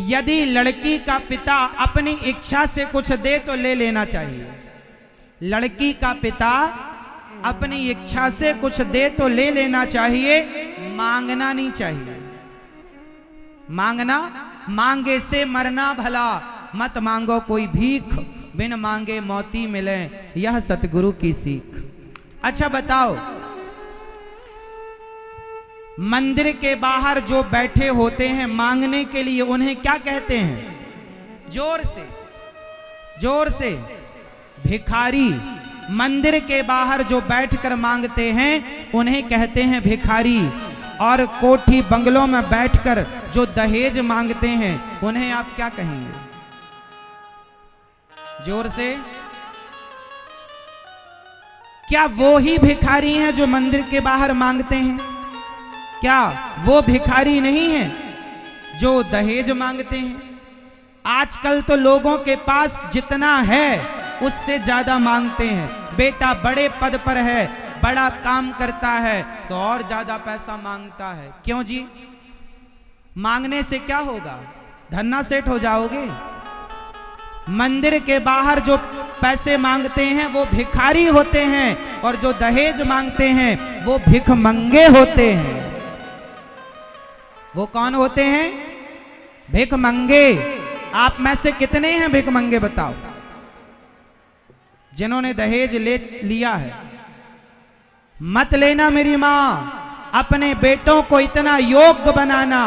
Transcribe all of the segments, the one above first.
यदि लड़की का पिता अपनी इच्छा से कुछ दे तो ले लेना चाहिए। लड़की का पिता अपनी इच्छा से कुछ दे तो ले लेना चाहिए, मांगना नहीं चाहिए। मांगना, मांगे से मरना भला, मत मांगो कोई भीख, बिन मांगे मौती मिले, यह सतगुरु की सीख। अच्छा बताओ, मंदिर के बाहर जो बैठे होते हैं मांगने के लिए, उन्हें क्या कहते हैं? जोर से भिखारी। मंदिर के बाहर जो बैठकर मांगते हैं उन्हें कहते हैं भिखारी। और कोठी बंगलों में बैठकर जो दहेज मांगते हैं उन्हें आप क्या कहेंगे? जोर से। क्या वो ही भिखारी हैं जो मंदिर के बाहर मांगते हैं? क्या वो भिखारी नहीं है जो दहेज मांगते हैं? आजकल तो लोगों के पास जितना है उससे ज्यादा मांगते हैं। बेटा बड़े पद पर है, बड़ा काम करता है तो और ज्यादा पैसा मांगता है। क्यों जी? मांगने से क्या होगा? धन्ना सेठ हो जाओगे? मंदिर के बाहर जो पैसे मांगते हैं वो भिखारी होते हैं, और जो दहेज मांगते हैं वो भिखमंगे होते हैं। वो कौन होते हैं? भिखमंगे। आप में से कितने हैं भिखमंगे बताओ, जिन्होंने दहेज ले लिया है? मत लेना मेरी माँ। अपने बेटों को इतना योग्य बनाना,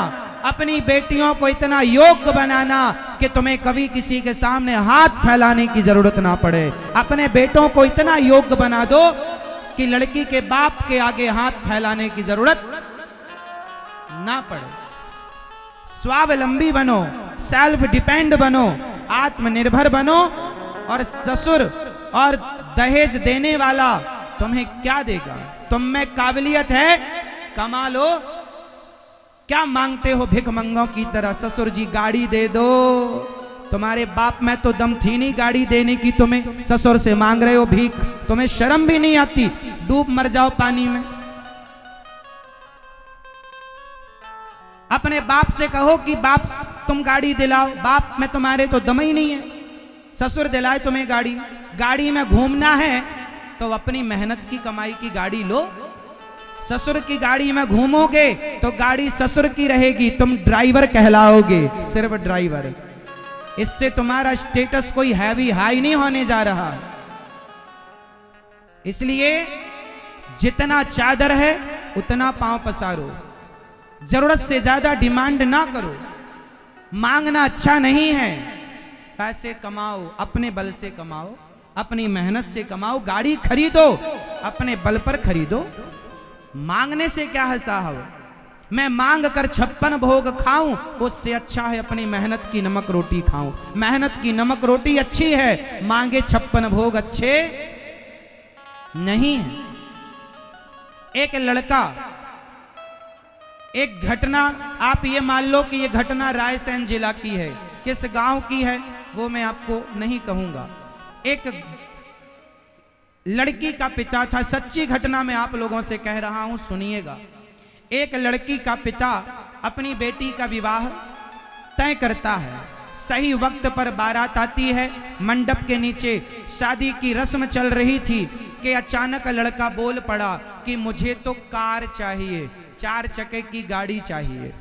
अपनी बेटियों को इतना योग्य बनाना कि तुम्हें कभी किसी के सामने हाथ फैलाने की जरूरत ना पड़े। अपने बेटों को इतना योग्य बना दो कि लड़की के बाप के आगे हाथ फैलाने की जरूरत ना पड़े। स्वावलंबी बनो, सेल्फ डिपेंड बनो, आत्मनिर्भर बनो। और ससुर और दहेज देने वाला तुम्हें क्या देगा? तुम में काबिलियत है, कमा लो। क्या मांगते हो भिखमंगों की तरह? ससुर जी गाड़ी दे दो। तुम्हारे बाप में तो दम थी नहीं गाड़ी देने की, तुम्हें ससुर से मांग रहे हो भीख। तुम्हें शर्म भी नहीं आती? डूब मर जाओ पानी में। अपने बाप से कहो कि बाप तुम गाड़ी दिलाओ। बाप में तुम्हारे तो दम ही नहीं है, ससुर दिलाए तुम्हें गाड़ी। गाड़ी में घूमना है तो अपनी मेहनत की कमाई की गाड़ी लो। ससुर की गाड़ी में घूमोगे तो गाड़ी ससुर की रहेगी, तुम ड्राइवर कहलाओगे, सिर्फ ड्राइवर। इससे तुम्हारा स्टेटस कोई हैवी हाई नहीं होने जा रहा। इसलिए जितना चादर है उतना पांव पसारो, जरूरत से ज्यादा डिमांड ना करो। मांगना अच्छा नहीं है। पैसे कमाओ, अपने बल से कमाओ, अपनी मेहनत से कमाओ। गाड़ी खरीदो, अपने बल पर खरीदो। मांगने से क्या है साहब? मैं मांग कर 56 भोग खाऊं, उससे अच्छा है अपनी मेहनत की नमक रोटी खाऊं। मेहनत की नमक रोटी अच्छी है, मांगे 56 भोग अच्छे नहीं है। एक लड़का, एक घटना, आप ये मान लो कि ये घटना रायसेन जिला की है। किस गांव की है वो मैं आपको नहीं कहूंगा। एक लड़की का पिता था, सच्ची घटना मैं आप लोगों से कह रहा हूं, सुनिएगा। एक लड़की का पिता अपनी बेटी का विवाह तय करता है। सही वक्त पर बारात आती है। मंडप के नीचे शादी की रस्म चल रही थी कि अचानक लड़का बोल पड़ा कि मुझे तो कार चाहिए, 4 चक्के की गाड़ी चाहिए।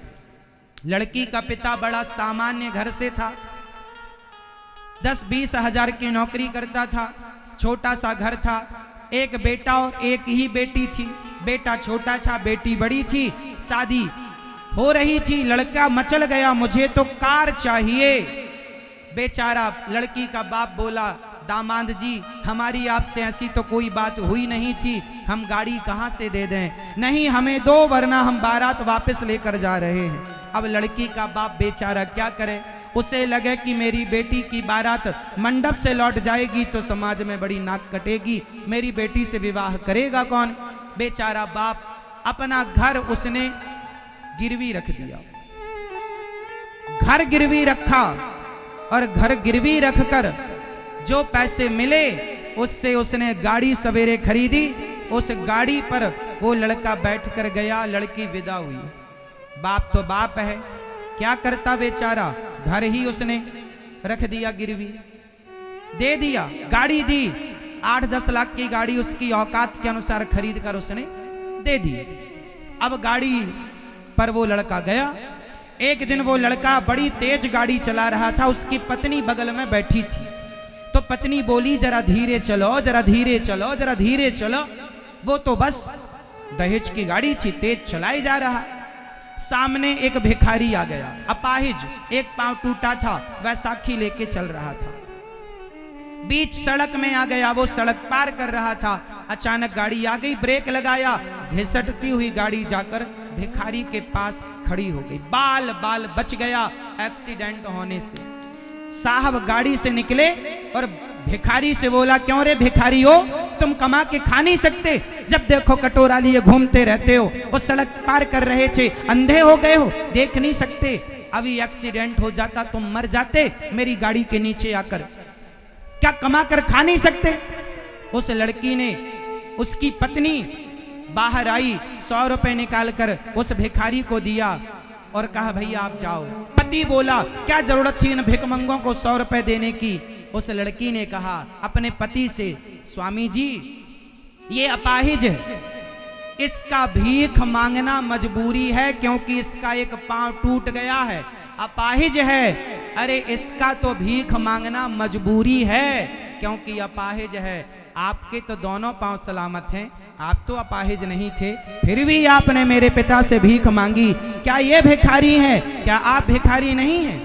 लड़की का पिता बड़ा सामान्य घर से था, 10-20 हजार की नौकरी करता था, छोटा सा घर था। एक बेटा और एक ही बेटी थी। बेटा छोटा था, बेटी बड़ी थी। शादी हो रही थी, लड़का मचल गया, मुझे तो कार चाहिए। बेचारा लड़की का बाप बोला, दामाद जी हमारी आपसे ऐसी तो कोई बात हुई नहीं थी, हम गाड़ी कहाँ से दे दें? नहीं हमें दो, वरना हम बारात वापस लेकर जा रहे हैं। अब लड़की का बाप बेचारा क्या करे? उसे लगे कि मेरी बेटी की बारात मंडप से लौट जाएगी तो समाज में बड़ी नाक कटेगी, मेरी बेटी से विवाह करेगा कौन? बेचारा बाप अपना घर उसने गिरवी रख दिया। घर गिरवी रखा और घर गिरवी रखकर जो पैसे मिले उससे उसने गाड़ी सवेरे खरीदी। उस गाड़ी पर वो लड़का बैठकर गया, लड़की विदा हुई। बाप तो बाप है, क्या करता बेचारा? घर ही उसने रख दिया गिरवी, दे दिया, गाड़ी दी, 8-10 लाख की गाड़ी उसकी औकात के अनुसार खरीद कर उसने दे दी। अब गाड़ी पर वो लड़का गया। एक दिन वो लड़का बड़ी तेज गाड़ी चला रहा था, उसकी पत्नी बगल में बैठी थी। तो पत्नी बोली जरा धीरे चलो, जरा धीरे चलो, जरा धीरे चलो। वो तो बस दहेज की गाड़ी थी, तेज चलाई जा रहा। सामने एक भिखारी आ गया, अपाहिज, एक पांव टूटा था, वैसाखी लेके चल रहा था। बीच सड़क में आ गया, वो सड़क पार कर रहा था। अचानक गाड़ी आ गई, ब्रेक लगाया, घिसटती हुई गाड़ी जाकर भिखारी के पास खड़ी हो गई। बाल बाल बच गया एक्सीडेंट होने से। साहब गाड़ी से निकले और भिखारी से बोला, क्यों रे भिखारी हो, तुम कमा के खा नहीं सकते? जब देखो कटोरा लिए घूमते रहते हो। वो सड़क पार कर रहे थे, अंधे हो गए हो, देख नहीं सकते? अभी एक्सीडेंट हो जाता, तुम मर जाते मेरी गाड़ी के नीचे आकर। क्या कमा कर खा नहीं सकते? उस लड़की ने, उसकी पत्नी बाहर आई, 100 रुपए निकाल कर उस भिखारी को दिया और कहा भैया आप जाओ। पति बोला क्या जरूरत थी इन भिखमंगों को 100 रुपए देने की? उस लड़की ने कहा अपने पति से, स्वामी जी ये अपाहिज है, इसका भीख मांगना मजबूरी है क्योंकि इसका एक पांव टूट गया है, अपाहिज है। अरे इसका तो भीख मांगना मजबूरी है क्योंकि अपाहिज है। आपके तो दोनों पांव सलामत हैं, आप तो अपाहिज नहीं थे, फिर भी आपने मेरे पिता से भीख मांगी। क्या ये भिखारी हैं? क्या आप भिखारी नहीं हैं?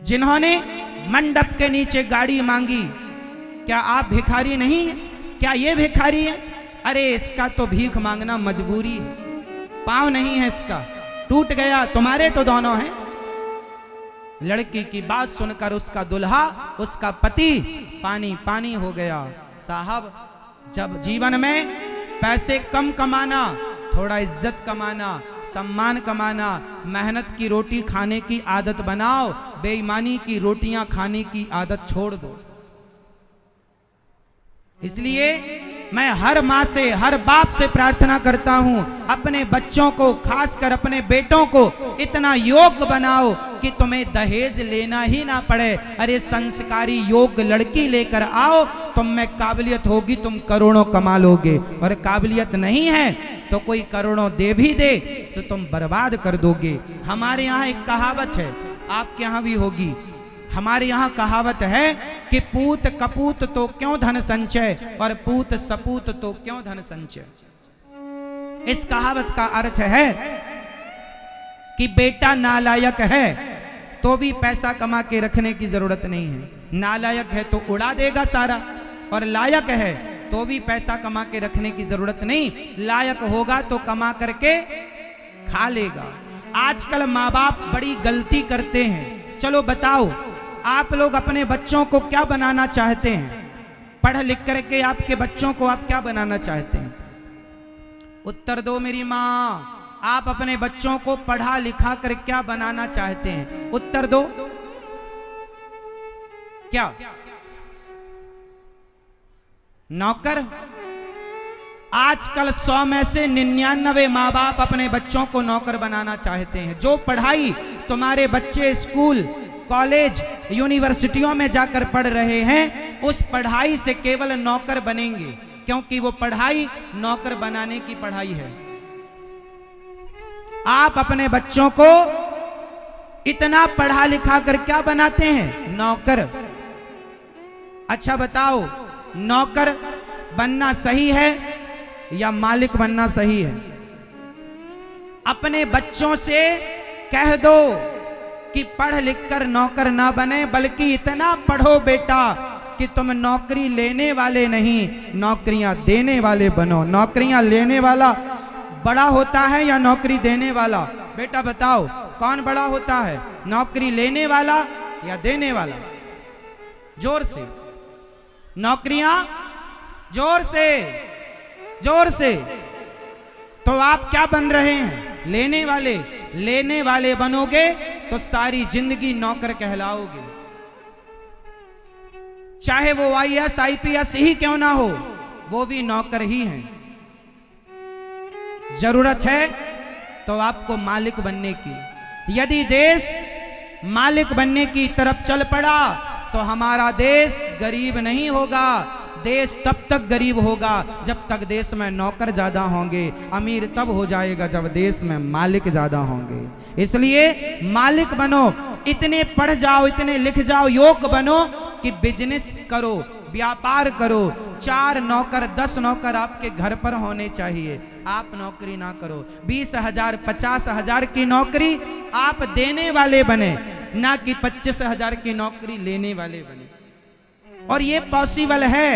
जिन्होंने मंडप के नीचे गाड़ी मांगी, क्या आप भिखारी नहीं हैं? क्या ये भिखारी है? अरे इसका तो भीख मांगना मजबूरी है, पांव नहीं है इसका, टूट गया, तुम्हारे तो दोनों हैं। लड़की की बात सुनकर उसका दुल्हा, उसका पति पानी पानी हो गया। साहब जब जीवन में पैसे कम कमाना, थोड़ा इज्जत कमाना, सम्मान कमाना, मेहनत की रोटी खाने की आदत बनाओ, बेईमानी की रोटियां खाने की आदत छोड़ दो। इसलिए मैं हर माँ से, हर बाप से प्रार्थना करता हूँ, अपने बच्चों को, खासकर अपने बेटों को इतना योग्य बनाओ कि तुम्हें दहेज लेना ही ना पड़े। अरे संस्कारी योग्य लड़की लेकर आओ, तुम में काबिलियत होगी, तुम करोड़ों कमा लोगे। और काबिलियत नहीं है तो कोई करोड़ों दे भी दे तो तुम बर्बाद कर दोगे। हमारे यहाँ एक कहावत है, आपके यहाँ भी होगी। हमारे यहाँ कहावत है कि पूत कपूत तो क्यों धन संचय और पूत सपूत तो क्यों धन संचय। इस कहावत का अर्थ है कि बेटा नालायक है तो भी पैसा कमा के रखने की जरूरत नहीं है। नालायक है तो उड़ा देगा सारा, और लायक है तो भी पैसा कमा के रखने की जरूरत नहीं, लायक होगा तो कमा करके खा लेगा। आजकल माँ बाप बड़ी गलती करते हैं। चलो बताओ, आप लोग अपने बच्चों को क्या बनाना चाहते हैं? पढ़ लिख करके आपके बच्चों को आप क्या बनाना चाहते हैं? उत्तर दो मेरी माँ, आप अपने बच्चों को पढ़ा लिखा कर क्या बनाना चाहते हैं? उत्तर दो। क्या? नौकर? आजकल 100 में से 99 माँ बाप अपने बच्चों को नौकर बनाना चाहते हैं। जो पढ़ाई तुम्हारे बच्चे स्कूल, कॉलेज, यूनिवर्सिटियों में जाकर पढ़ रहे हैं, उस पढ़ाई से केवल नौकर बनेंगे, क्योंकि वो पढ़ाई नौकर बनाने की पढ़ाई है। आप अपने बच्चों को इतना पढ़ा लिखा कर क्या बनाते हैं? नौकर। अच्छा बताओ, नौकर बनना सही है या मालिक बनना सही है? अपने बच्चों से कह दो कि पढ़ लिख कर नौकर ना बने, बल्कि इतना पढ़ो बेटा कि तुम नौकरी लेने वाले नहीं, नौकरियां देने वाले बनो। नौकरियां लेने वाला बड़ा होता है या नौकरी देने वाला? बेटा बताओ कौन बड़ा होता है, नौकरी लेने वाला या देने वाला? जोर से, नौकरियां, जोर से, जोर से। तो आप क्या बन रहे हैं? लेने वाले। लेने वाले बनोगे तो सारी जिंदगी नौकर कहलाओगे, चाहे वो IAS IPS ही क्यों ना हो, वो भी नौकर ही हैं। जरूरत है तो आपको मालिक बनने की। यदि देश मालिक बनने की तरफ चल पड़ा तो हमारा देश गरीब नहीं होगा। देश तब तक गरीब होगा जब तक देश में नौकर ज्यादा होंगे। अमीर तब हो जाएगा जब देश में मालिक ज्यादा होंगे। इसलिए मालिक बनो, इतने पढ़ जाओ, इतने लिख जाओ, योग्य बनो कि बिजनेस करो, व्यापार करो। 4 नौकर 10 नौकर आपके घर पर होने चाहिए। आप नौकरी ना करो। 20,000 50,000 की नौकरी आप देने वाले बने, ना कि 25,000 की नौकरी लेने वाले बने। और ये पॉसिबल है।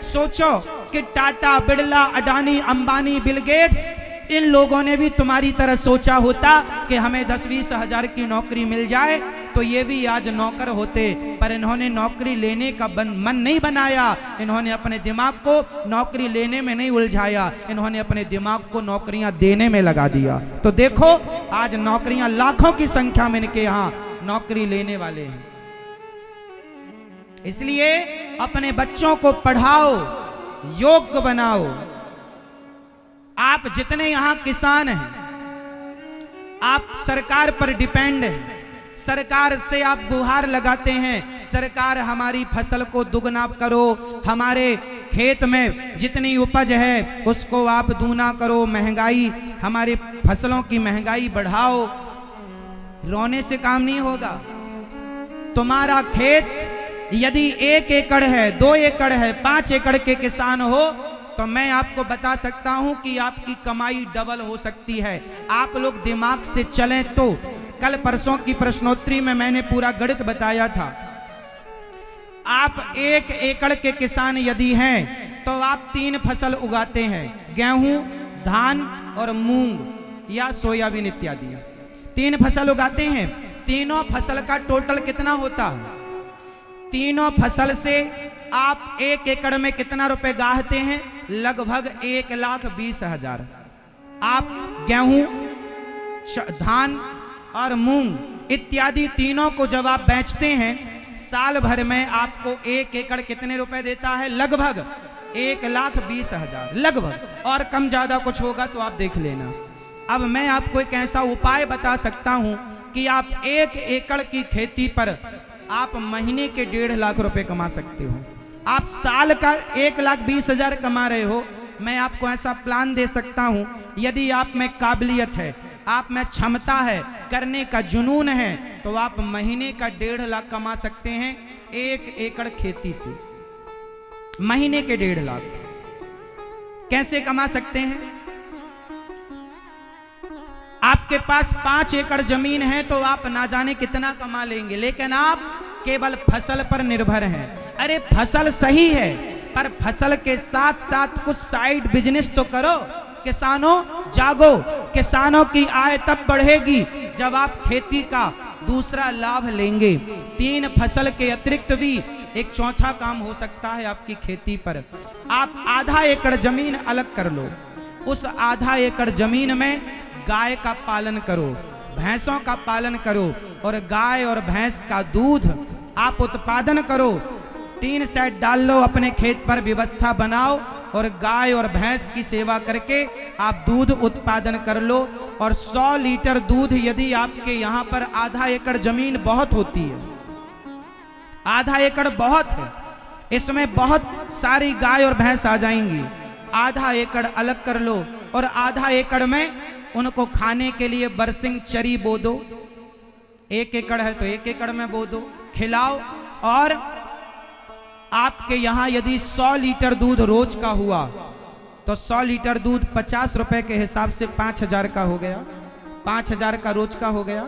सोचो कि टाटा, बिरला, अडानी, अंबानी, बिल गेट्स, इन लोगों ने भी तुम्हारी तरह सोचा होता कि हमें 10-20 हजार की नौकरी मिल जाए तो ये भी आज नौकर होते। पर इन्होंने नौकरी लेने का मन नहीं बनाया। इन्होंने अपने दिमाग को नौकरी लेने में नहीं उलझाया, इन्होंने अपने दिमाग को नौकरियां देने में लगा दिया। तो देखो आज नौकरियां लाखों की संख्या में इनके यहाँ नौकरी लेने वाले हैं। इसलिए अपने बच्चों को पढ़ाओ, योग्य बनाओ। आप जितने यहां किसान हैं, आप सरकार पर डिपेंड हैं। सरकार से आप गुहार लगाते हैं, सरकार हमारी फसल को दुगना करो, हमारे खेत में जितनी उपज है उसको आप दूना करो, महंगाई, हमारे फसलों की महंगाई बढ़ाओ। रोने से काम नहीं होगा। तुम्हारा खेत यदि 1 एकड़ है, 2 एकड़ है, 5 एकड़ के किसान हो तो मैं आपको बता सकता हूं कि आपकी कमाई डबल हो सकती है। आप लोग दिमाग से चलें तो। कल परसों की प्रश्नोत्तरी में मैंने पूरा गणित बताया था। आप 1 एकड़ के किसान यदि हैं तो आप 3 फसल उगाते हैं, गेहूं, धान और मूंग या सोयाबीन इत्यादि। 3 फसल उगाते हैं। तीनों फसल का टोटल कितना होता है? तीनों फसल से आप 1 एकड़ में कितना रुपए गाहते हैं? लगभग 1,20,000। आप गेहूं, धान और मूंग इत्यादि तीनों को जब आप बेचते हैं, साल भर में आपको 1 एकड़ कितने रुपए देता है? लगभग 1,20,000, लगभग। और कम ज्यादा कुछ होगा तो आप देख लेना। अब मैं आपको एक ऐसा उपाय बता सकता हूं कि आप 1 एकड़ की खेती पर आप महीने के 1.5 लाख रुपए कमा सकते हो। आप साल का 1,20,000 कमा रहे हो। मैं आपको ऐसा प्लान दे सकता हूं, यदि आप में काबिलियत है, आप में क्षमता है, करने का जुनून है, तो आप महीने का 1.5 लाख कमा सकते हैं 1 एकड़ खेती से। महीने के 1.5 लाख कैसे कमा सकते हैं? आपके पास 5 एकड़ जमीन है तो आप ना जाने कितना कमा लेंगे, लेकिन आप केवल फसल पर निर्भर हैं। अरे फसल सही है, पर फसल के साथ साथ कुछ साइड बिजनेस तो करो। किसानों जागो। किसानों की आय तब बढ़ेगी जब आप खेती का दूसरा लाभ लेंगे। 3 फसल के अतिरिक्त भी एक चौथा काम हो सकता है आपकी खेती पर। आप आधा एकड़ जमीन अलग कर लो। उस आधा एकड़ जमीन में गाय का पालन करो, भैंसों का पालन करो, और गाय और भैंस का दूध आप उत्पादन करो। 3 सेट डाल लो, अपने खेत पर व्यवस्था बनाओ और गाय और भैंस की सेवा करके आप दूध उत्पादन कर लो। और 100 लीटर दूध यदि आपके यहाँ पर आधा एकड़ जमीन बहुत होती है, आधा एकड़ बहुत है, इसमें बहुत सारी गाय और भैंस आ जाएंगी। आधा एकड़ अलग कर लो और आधा एकड़ में उनको खाने के लिए बरसिंग चरी बो दो। 1 एकड़ है तो 1 एकड़ में बो दो, खिलाओ। और आपके यहां यदि 100 लीटर दूध रोज का हुआ तो 100 लीटर दूध 50 रुपए के हिसाब से 5,000 का हो गया। 5,000 का रोज का हो गया।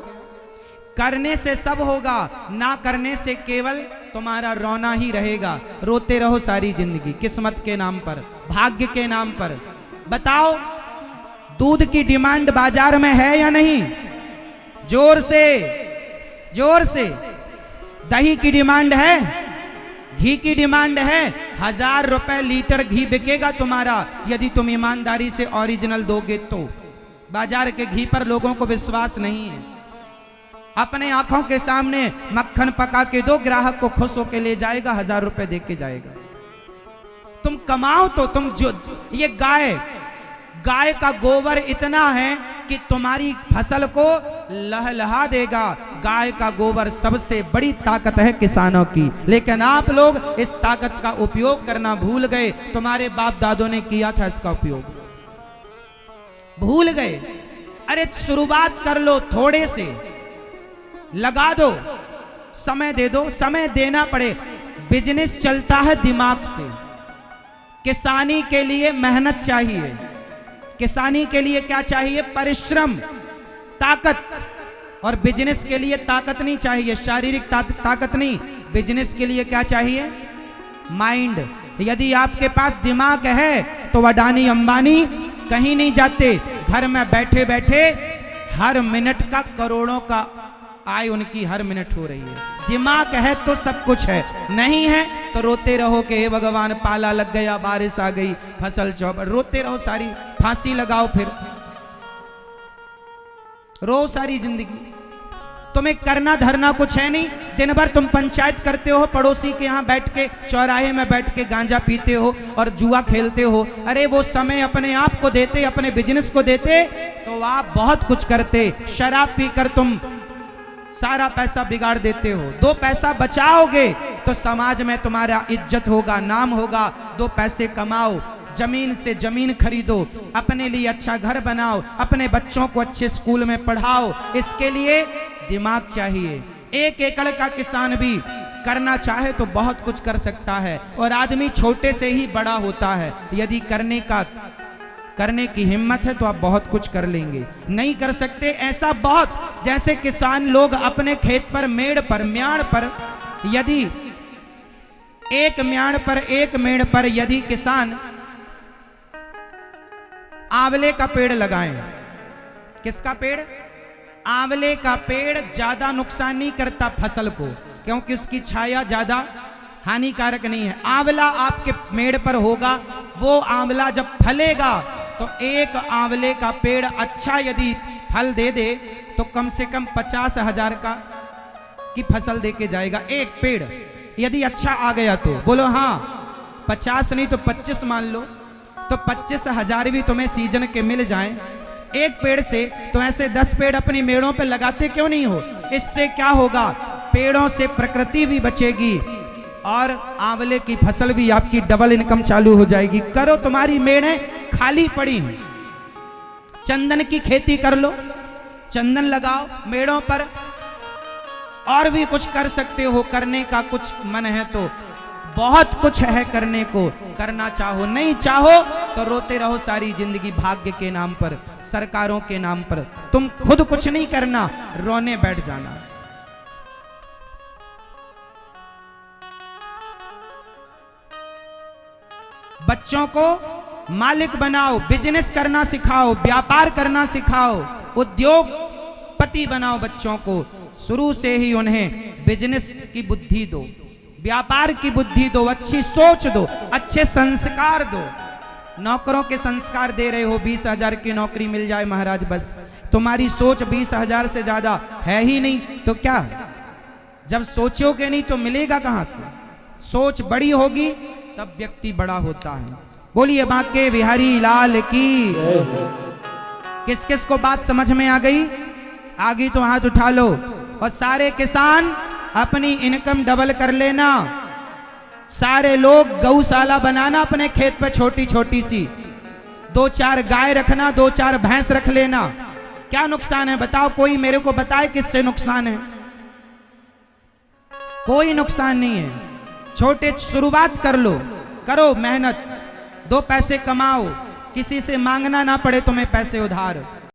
करने से सब होगा, ना करने से केवल तुम्हारा रोना ही रहेगा। रोते रहो सारी जिंदगी, किस्मत के नाम पर, भाग्य के नाम पर। बताओ, दूध की डिमांड बाजार में है या नहीं? जोर से, जोर से। दही की डिमांड है, घी की डिमांड है। 1,000 रुपए लीटर घी बिकेगा तुम्हारा यदि तुम ईमानदारी से ओरिजिनल दोगे तो। बाजार के घी पर लोगों को विश्वास नहीं है। अपने आंखों के सामने मक्खन पका के दो, ग्राहक को खुश होकर ले जाएगा, 1,000 रुपए दे के जाएगा। तुम कमाओ तो तुम जो ये गाय का गोबर इतना है कि तुम्हारी फसल को लहलहा देगा। गाय का गोबर सबसे बड़ी ताकत है किसानों की, लेकिन आप लोग इस ताकत का उपयोग करना भूल गए। तुम्हारे बाप दादों ने किया था इसका उपयोग, भूल गए। अरे शुरुआत कर लो, थोड़े से लगा दो, समय दे दो, समय देना पड़े। बिजनेस चलता है दिमाग से। किसानी के लिए मेहनत चाहिए, किसानी के लिए क्या चाहिए? परिश्रम, ताकत। और बिजनेस के लिए ताकत नहीं चाहिए, शारीरिक ताकत नहीं, बिजनेस के लिए क्या चाहिए? माइंड। यदि आपके पास दिमाग है तो अडानी अंबानी कहीं नहीं जाते, घर में बैठे बैठे हर मिनट का करोड़ों का आय उनकी हर मिनट हो रही है। दिमाग है तो सब कुछ है, नहीं है तो रोते रहो कि हे भगवान पाला लग गया, बारिश आ गई, फसल चौपट, रोते रहो सारी, फांसी लगाओ, फिर रो सारी जिंदगी। तुम्हें करना धरना कुछ है नहीं, दिन भर तुम पंचायत करते हो, पड़ोसी के यहाँ बैठ के, चौराहे में बैठ के गांजा पीते हो और जुआ खेलते हो। अरे वो समय अपने आप को देते, अपने बिजनेस को देते तो आप बहुत कुछ करते। शराब पीकर तुम सारा पैसा बिगाड़ देते हो। 2 पैसा बचाओगे तो समाज में तुम्हारा इज्जत होगा, नाम होगा। 2 पैसे कमाओ, जमीन से जमीन खरीदो, अपने लिए अच्छा घर बनाओ, अपने बच्चों को अच्छे स्कूल में पढ़ाओ। इसके लिए दिमाग चाहिए। 1 एकड़ का किसान भी करना चाहे तो बहुत कुछ कर सकता है, और आदमी छोटे से ही बड़ा होता है। यदि करने की हिम्मत है तो आप बहुत कुछ कर लेंगे। नहीं कर सकते ऐसा बहुत, जैसे किसान लोग अपने खेत पर, म्याड़ पर यदि एक मेड़ पर यदि किसान आंवले का पेड़ लगाएं। किसका पेड़? आंवले का पेड़ ज्यादा नुकसान नहीं करता फसल को, क्योंकि उसकी छाया ज्यादा हानिकारक नहीं है। आंवला आपके पेड़ पर होगा, वो आंवला जब फलेगा तो एक आंवले का पेड़ अच्छा यदि फल दे दे तो कम से कम 50,000 की फसल दे के जाएगा। एक पेड़ यदि अच्छा आ गया तो बोलो हाँ, 50 नहीं तो 25 मान लो, तो 25,000 भी तुम्हें सीजन के मिल जाएं एक पेड़ से। तो ऐसे 10 पेड़ अपनी मेड़ों पे लगाते क्यों नहीं हो? इससे क्या होगा? पेड़ों से प्रकृति भी बचेगी और आंवले की फसल भी आपकी डबल इनकम चालू हो जाएगी। करो, तुम्हारी मेड़ें खाली पड़ी हैं, चंदन की खेती कर लो, चंदन लगाओ मेड़ों पर, और भी कुछ कर सकते हो। करने का कुछ मन है तो बहुत कुछ है करने को, करना चाहो, नहीं चाहो तो रोते रहो सारी जिंदगी भाग्य के नाम पर, सरकारों के नाम पर। तुम खुद कुछ नहीं करना, रोने बैठ जाना। बच्चों को मालिक बनाओ, बिजनेस करना सिखाओ, व्यापार करना सिखाओ, उद्योगपति बनाओ बच्चों को। शुरू से ही उन्हें बिजनेस की बुद्धि दो, व्यापार की बुद्धि दो, अच्छी सोच दो, अच्छे संस्कार दो। नौकरों के संस्कार दे रहे हो, 20,000 की नौकरी मिल जाए महाराज, बस तुम्हारी सोच 20,000 से ज्यादा है ही नहीं तो क्या? जब सोचोगे नहीं तो मिलेगा कहां से? सोच बड़ी होगी तब व्यक्ति बड़ा होता है। बोलिए बांके बिहारी लाल की। किस किस को बात समझ में आ गई? आ गई तो हाथ उठा लो। और सारे किसान अपनी इनकम डबल कर लेना। सारे लोग गौशाला बनाना अपने खेत पे, छोटी छोटी सी, 2-4 गाय रखना, 2-4 भैंस रख लेना। क्या नुकसान है बताओ? कोई मेरे को बताए किससे नुकसान है? कोई नुकसान नहीं है। छोटे शुरुआत कर लो, करो मेहनत, 2 पैसे कमाओ, किसी से मांगना ना पड़े तुम्हें पैसे उधार।